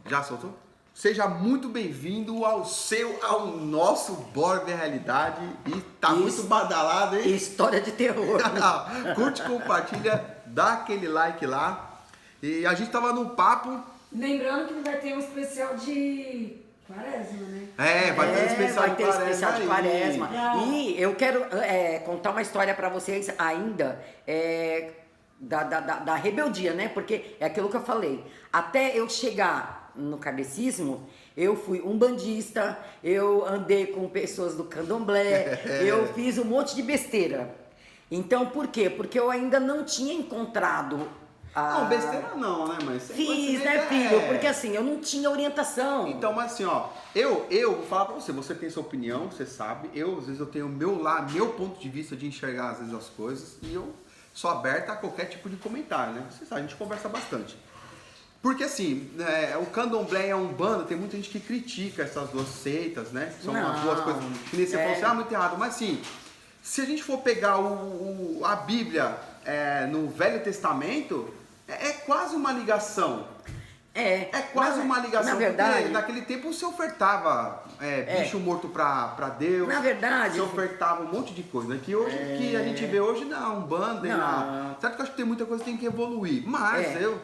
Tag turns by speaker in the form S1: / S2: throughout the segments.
S1: Já soltou? Seja muito bem-vindo ao nosso Bora Ver Realidade. E tá muito badalado, hein?
S2: História de terror.
S1: Curte, compartilha, dá aquele like lá. E a gente tava num papo.
S3: Lembrando que vai ter um especial de Quaresma, né?
S1: Vai ter um especial
S2: vai ter
S1: de Quaresma.
S2: especial de Quaresma.
S3: aí.
S2: E eu quero contar uma história pra vocês ainda da rebeldia, né? Porque é aquilo que eu falei. Até eu chegar no kardecismo, eu fui umbandista, eu andei com pessoas do candomblé, eu fiz um monte de besteira. Então, por quê? Porque eu ainda não tinha encontrado
S1: Não, besteira não, né, mãe?
S2: Fiz, né, filho? Porque assim, eu não tinha orientação.
S1: Então, mas assim, ó, eu vou falar pra você tem sua opinião, você sabe, às vezes eu tenho o meu ponto de vista de enxergar às vezes as coisas, e eu sou aberta a qualquer tipo de comentário, né? Você sabe, a gente conversa bastante. Porque assim, o candomblé e a umbanda, tem muita gente que critica essas duas seitas, né? São as duas coisas que nem você falou assim, muito errado. Mas assim, se a gente for pegar a Bíblia no Velho Testamento, é quase uma ligação. É quase uma ligação.
S2: Na verdade,
S1: porque naquele tempo se ofertava bicho morto pra Deus.
S2: Na verdade,
S1: se ofertava um monte de coisa, né? Que hoje que a gente vê hoje na Umbanda e na. Certo que eu acho que tem muita coisa que tem que evoluir. Mas eu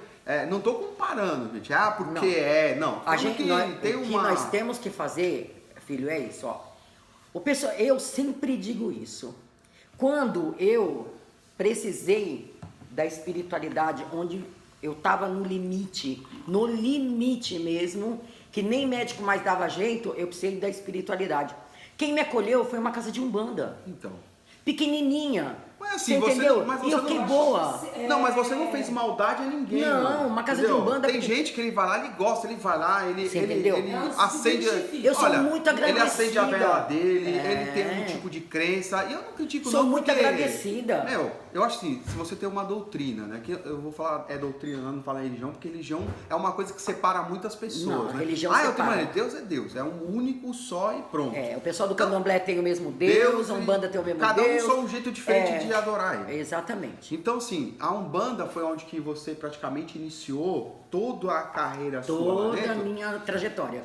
S1: não tô comparando, gente. Porque não.
S2: A gente,
S1: o
S2: que nós temos que fazer, filho, é isso, ó. Eu sempre digo isso. Quando eu precisei da espiritualidade, onde eu estava no limite mesmo, que nem médico mais dava jeito, eu precisei da espiritualidade. Quem me acolheu foi uma casa de umbanda.
S1: Então.
S2: Pequenininha.
S1: Mas assim,
S2: você entendeu?
S1: Mas
S2: e eu fiquei boa.
S1: Não, mas você não fez maldade a ninguém.
S2: Não,
S1: mano.
S2: uma casa
S1: Entendeu?
S2: de umbanda.
S1: Tem gente que ele vai lá, ele gosta, ele vai lá, ele acende.
S2: Eu sou muito agradecida.
S1: Ele acende a vela dele, ele tem um tipo de crença. E eu não critico,
S2: sou
S1: não.
S2: Muito agradecida.
S1: Eu acho assim, se você tem uma doutrina, né? Que eu vou falar, doutrina, não falo religião, porque religião é uma coisa que separa muitas pessoas.
S2: Não,
S1: né?
S2: Religião
S1: eu
S2: separa.
S1: tenho Deus é Deus, é um único só e pronto.
S2: O pessoal do candomblé tem o mesmo Deus, a Umbanda tem o mesmo
S1: cada
S2: Deus.
S1: Cada um só um jeito diferente de adorar ele.
S2: Exatamente.
S1: Então, assim, a Umbanda foi onde que você praticamente iniciou toda a carreira sua,
S2: toda a minha trajetória.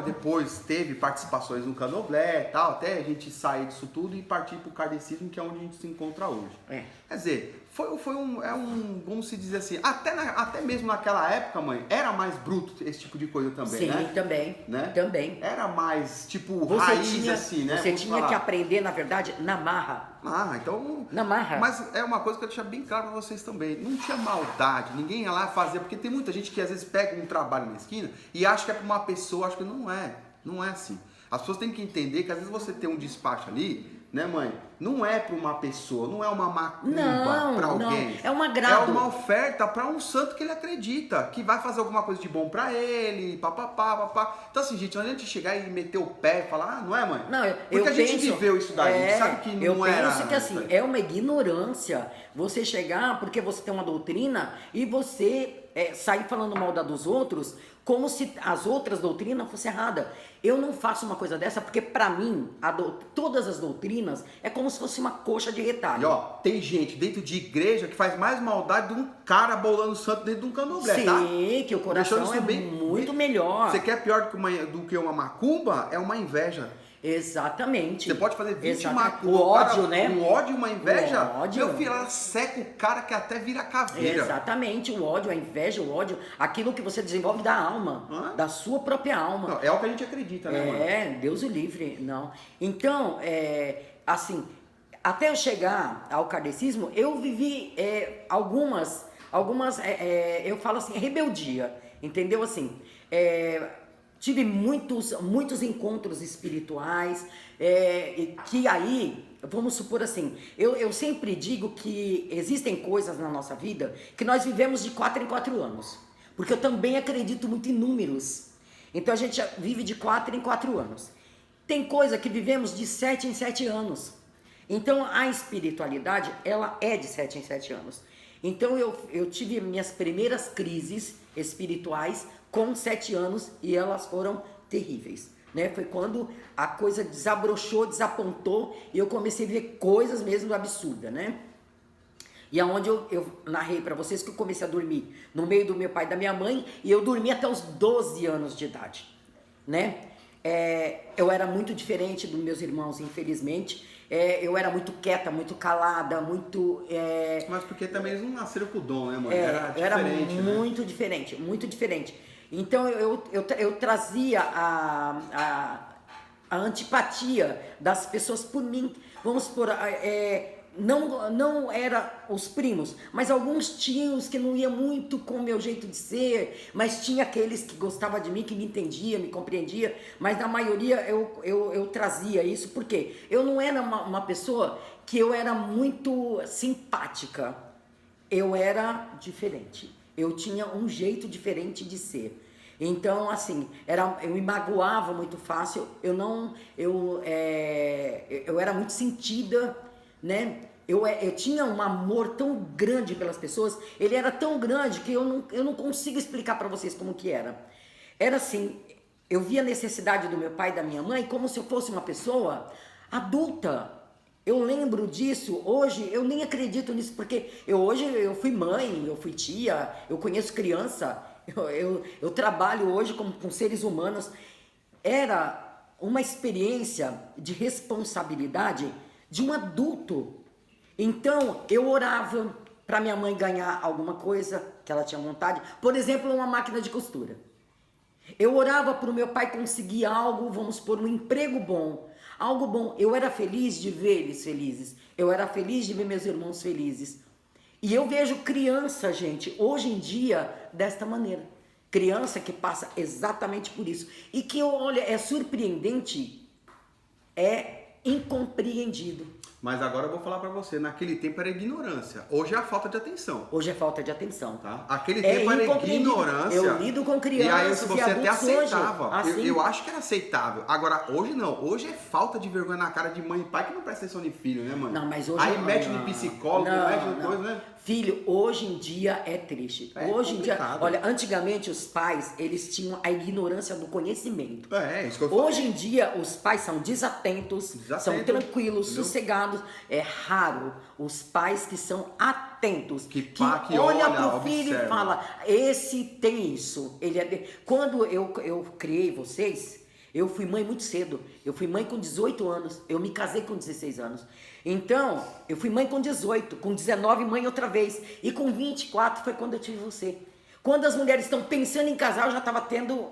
S1: Depois teve participações no candomblé e tal, até a gente sair disso tudo e partir pro kardecismo, que é onde a gente se encontra hoje. Quer dizer, vamos se dizer assim, até mesmo naquela época, mãe, era mais bruto esse tipo de coisa também, né?
S2: Sim, também,
S1: né?
S2: Também.
S1: Era mais, tipo, raiz assim, né?
S2: Você tinha que aprender, na verdade, na marra.
S1: Então...
S2: Na marra.
S1: Mas é uma coisa que eu deixo bem claro pra vocês também. Não tinha maldade, ninguém ia lá fazer, porque tem muita gente que às vezes pega um trabalho na esquina e acha que é pra uma pessoa, acho que não é. Não é assim. As pessoas têm que entender que às vezes você tem um despacho ali, né, mãe? Não é para uma pessoa, não é uma macumba para alguém.
S2: Não, é um agrado.
S1: É uma oferta para um santo que ele acredita, que vai fazer alguma coisa de bom para ele, papapá. Então assim, gente, não adianta chegar e meter o pé e falar, não é, mãe?
S2: Não,
S1: porque a gente viveu isso daí, a gente sabe que não era.
S2: Eu penso que assim, é uma ignorância você chegar porque você tem uma doutrina e você sair falando mal dos outros como se as outras doutrinas fossem erradas. Eu não faço uma coisa dessa porque pra mim, todas as doutrinas é como se fosse uma coxa de retalho.
S1: E ó, tem gente dentro de igreja que faz mais maldade de um cara bolando santo dentro de um candomblé, tá?
S2: Sim, que o coração é muito melhor.
S1: Você quer pior do que uma macumba? É uma inveja.
S2: Exatamente.
S1: Você pode fazer 20 macumba.
S2: O ódio, né?
S1: Um ódio, uma inveja.
S2: O ódio.
S1: Meu filho, ela seca o cara que até vira caveira.
S2: Exatamente, o ódio, a inveja, o ódio, aquilo que você desenvolve da alma, da sua própria alma.
S1: Não, é o que a gente acredita, né, mano?
S2: Deus o livre, não. Então, assim, até eu chegar ao kardecismo, eu vivi algumas, eu falo assim, rebeldia, entendeu? Assim, tive muitos encontros espirituais, que aí, vamos supor assim, eu sempre digo que existem coisas na nossa vida que nós vivemos de 4 em 4 anos, porque eu também acredito muito em números, então a gente vive de 4 em 4 anos. Tem coisa que vivemos de 7 em 7 anos, então a espiritualidade, ela é de 7 em 7 anos. Então eu tive minhas primeiras crises espirituais com 7 anos e elas foram terríveis, né? Foi quando a coisa desabrochou, desapontou e eu comecei a ver coisas mesmo absurdas, né? E aonde eu narrei para vocês que eu comecei a dormir no meio do meu pai e da minha mãe, e eu dormi até os 12 anos de idade, né? Eu era muito diferente dos meus irmãos, infelizmente. Eu era muito quieta, muito calada, muito...
S1: Mas porque também eles não nasceram com o dom, né, mãe?
S2: eu era
S1: né?
S2: muito diferente, muito diferente. Então eu trazia a antipatia das pessoas por mim. Vamos supor, não era os primos, mas alguns tios que não iam muito com o meu jeito de ser, mas tinha aqueles que gostavam de mim, que me entendia, me compreendia, mas na maioria eu trazia isso, porque eu não era uma pessoa que eu era muito simpática, eu era diferente, eu tinha um jeito diferente de ser. Então, assim, eu me magoava muito fácil, eu era muito sentida, né? Eu tinha um amor tão grande pelas pessoas, ele era tão grande que eu não consigo explicar para vocês como que era. Era assim, eu via a necessidade do meu pai e da minha mãe como se eu fosse uma pessoa adulta. Eu lembro disso, hoje eu nem acredito nisso, porque hoje eu fui mãe, eu fui tia, eu conheço criança, eu trabalho hoje com seres humanos. Era uma experiência de responsabilidade de um adulto. Então, eu orava para minha mãe ganhar alguma coisa que ela tinha vontade, por exemplo, uma máquina de costura. Eu orava para o meu pai conseguir algo, vamos supor, um emprego bom, algo bom. Eu era feliz de ver eles felizes, eu era feliz de ver meus irmãos felizes. E eu vejo criança, gente, hoje em dia, desta maneira. Criança que passa exatamente por isso. E que, olha, é surpreendente, é incompreendido.
S1: Mas agora eu vou falar pra você, naquele tempo era ignorância, hoje é a falta de atenção.
S2: Hoje é falta de atenção.
S1: Tá? Aquele tempo era ignorância.
S2: Eu lido com crianças
S1: e aí você até aceitava.
S2: Hoje, assim,
S1: eu acho que era aceitável. Agora, hoje não. Hoje é falta de vergonha na cara de mãe e pai que não presta atenção de filho, né, mãe?
S2: Não, mas hoje
S1: aí mete no psicólogo, mete no coisa, né?
S2: Filho, hoje em dia é triste. Hoje em dia, olha, antigamente os pais, eles tinham a ignorância do conhecimento.
S1: Isso que eu falei.
S2: Hoje em dia os pais são desatentos, são tranquilos, entendeu? Sossegados. É raro os pais que são atentos, que olha pro filho e fala, esse tem isso. Quando eu criei vocês, eu fui mãe muito cedo. Eu fui mãe com 18 anos. Eu me casei com 16 anos. Então, eu fui mãe com 18, com 19 mãe outra vez. E com 24 foi quando eu tive você. Quando as mulheres estão pensando em casar, eu já estava tendo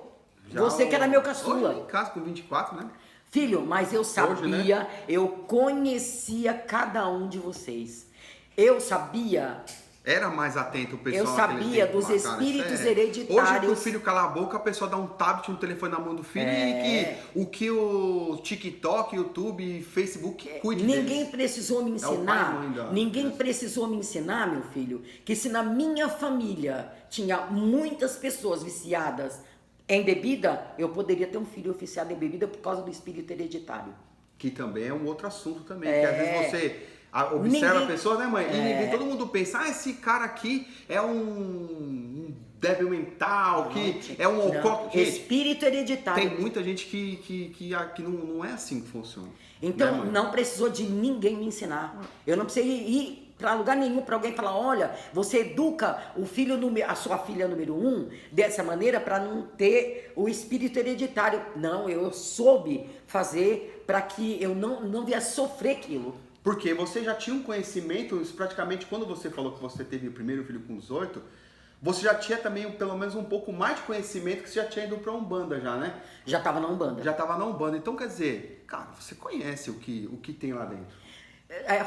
S2: você que era meu caçula.
S1: Hoje em casa com 24, né?
S2: Filho, mas eu sabia, hoje, né? Eu conhecia cada um de vocês. Eu sabia...
S1: Era mais atento o pessoal.
S2: Eu sabia dos espíritos hereditários.
S1: Hoje, pro filho calar a boca, a pessoa dá um tablet, um telefone na mão do filho e que o TikTok, YouTube, Facebook cuide
S2: Ninguém
S1: deles.
S2: Precisou me ensinar. Ninguém precisou me ensinar, meu filho, que se na minha família tinha muitas pessoas viciadas em bebida, eu poderia ter um filho viciado em bebida por causa do espírito hereditário.
S1: Que também é um outro assunto também. Que às vezes você... observa a pessoa, né, mãe? E todo mundo pensa, esse cara aqui é um débil mental, que é um alcoólatra.
S2: Espírito hereditário.
S1: Tem muita gente que não é assim que funciona.
S2: Então,
S1: né,
S2: não precisou de ninguém me ensinar. Eu não precisei ir para lugar nenhum para alguém falar, olha, você educa a sua filha número 1 dessa maneira para não ter o espírito hereditário. Não, eu soube fazer para que eu não viesse sofrer aquilo.
S1: Porque você já tinha um conhecimento, praticamente quando você falou que você teve o primeiro filho com 18, você já tinha também pelo menos um pouco mais de conhecimento, que você já tinha ido pra Umbanda já, né?
S2: Já estava na Umbanda.
S1: Já estava na Umbanda. Então, quer dizer, cara, você conhece o que tem lá dentro.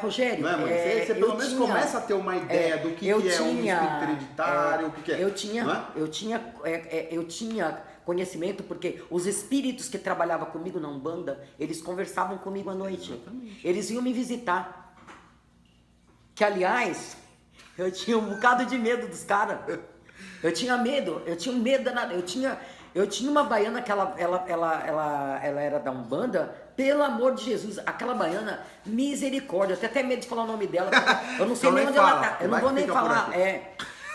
S2: Rogério,
S1: não é, mãe? Você pelo menos começa a ter uma ideia do que é um espírito hereditário, o que é.
S2: Eu tinha conhecimento, porque os espíritos que trabalhavam comigo na Umbanda, eles conversavam comigo à noite. Exatamente. Eles iam me visitar. Que, aliás, eu tinha um bocado de medo dos caras. Eu tinha medo danado. Eu tinha uma baiana que ela era da Umbanda, pelo amor de Jesus, aquela baiana, misericórdia, eu tenho até medo de falar o nome dela, eu não sei nem onde ela tá, eu não vou nem falar,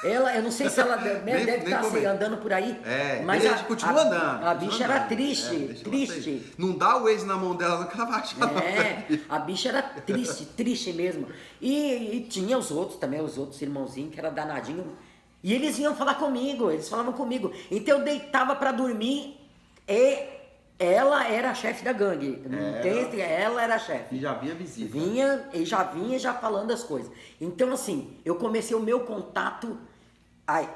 S2: Ela, eu não sei se ela deve estar assim,
S1: comenta.
S2: andando por aí.
S1: É,
S2: mas
S1: beleza, continua andando.
S2: A
S1: continua
S2: bicha era
S1: andando.
S2: triste,
S1: Deixa ela
S2: triste.
S1: sair. Não dá o ex na mão dela, não, que ela vai achar.
S2: A bicha era triste, triste mesmo. E tinha os outros também, os outros irmãozinhos que era danadinho. E eles vinham falar comigo, eles falavam comigo. Então eu deitava pra dormir e ela era a chefe da gangue. Ela era a chefe.
S1: E já vinha visita.
S2: Vinha já falando as coisas. Então assim, eu comecei o meu contato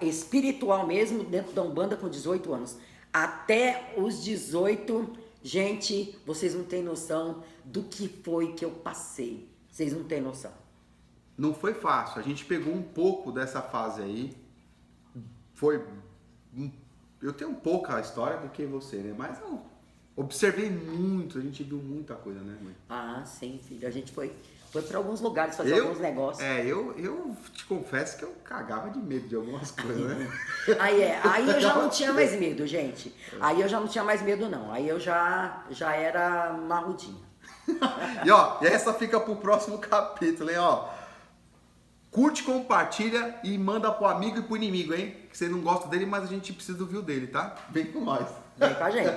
S2: espiritual mesmo dentro da Umbanda com 18 anos. Até os 18, gente, vocês não têm noção do que foi que eu passei. Vocês não têm noção.
S1: Não foi fácil. A gente pegou um pouco dessa fase aí. Eu tenho um pouco a história do que você, né? Mas eu observei muito, a gente viu muita coisa, né, mãe?
S2: Ah, sim, filho. A gente foi para alguns lugares fazer alguns negócios.
S1: Eu te confesso que eu cagava de medo de algumas coisas, né?
S2: Aí eu já não tinha mais medo, gente. Aí eu já não tinha mais medo, não. Aí eu já era marrudinha.
S1: E essa fica pro próximo capítulo, hein, ó. Curte, compartilha e manda pro amigo e pro inimigo, hein? Que você não gosta dele, mas a gente precisa do view dele, tá? Vem com nós.
S2: Vem com a gente.